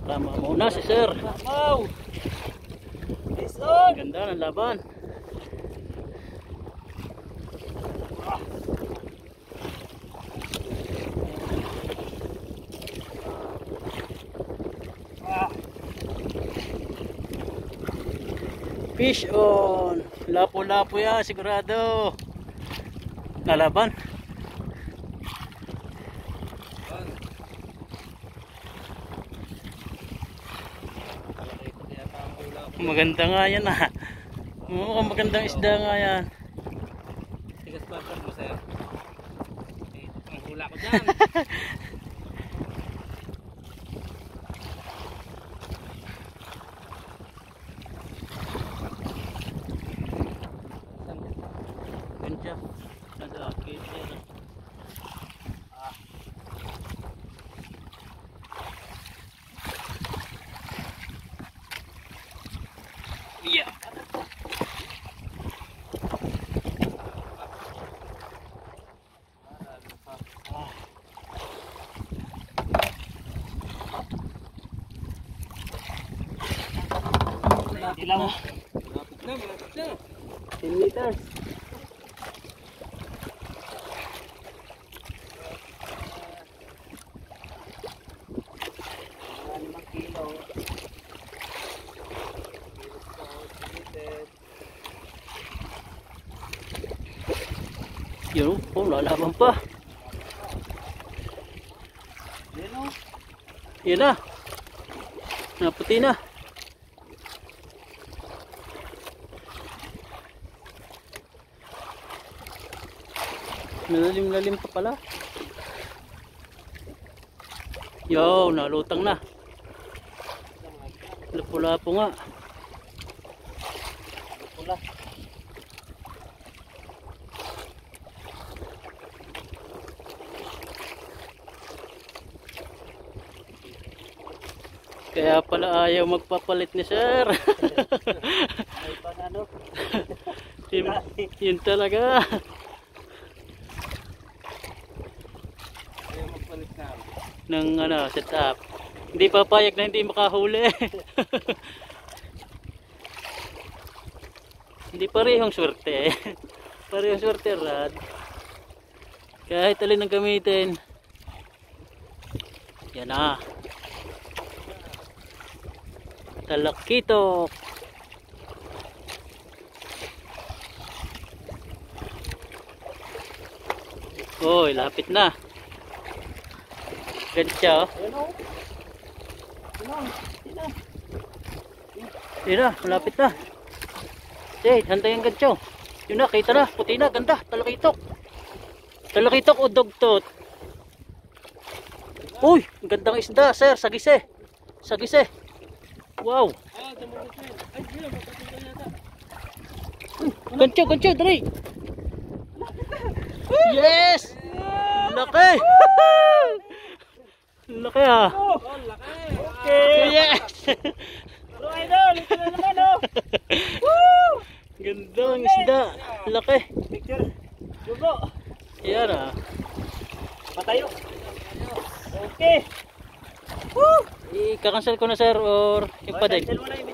Nakama muna si sir. Wow! Listen! Ganda ng laban. Fish on. Lapo-lapo yan sigurado. Lalaban. Maganda nga yan ah. Mukhang magandang isda nga yan. Tigas pa mo sir. Ang hula ko dyan. Ganda. Nadaki. Yeah. Ilang? Malapit na. 10 meters. Yun, oh, lalaban pa. Yan na. Naputi na. Nalalim-lalim pa pala. Yo, nalutang na. Lapo-lapo nga. Pula. Kaya pala ayaw magpapalit ni sir. Ay pang ano? Yun talaga. Ayaw magpalit na. Ng ano, setup. Hindi papayag na hindi makahuli. Hindi parehong swerte. Parehong swerte rad. Kahit alin ang gamitin. Yan na. Talakitok. Oy, lapit na. Gancha. Yun na, malapit na. Eh, hantay ang gancho. Yun na, kita na, puti na, ganda, talakitok. Talakitok o dugtot. Uy, gandang isda, sir, sagise. Sagise. Wow. Gancho, gancho, dali. Yes! Laki! Laki ah. Okay, yes! Bro idol, ito na naman oh. Woo! Gandang isda. Laki. Picture. Bro. Yan ah. Patayo. Okay. Woo! I-cancel ko na sir or ipadeg. Cancel mo na yung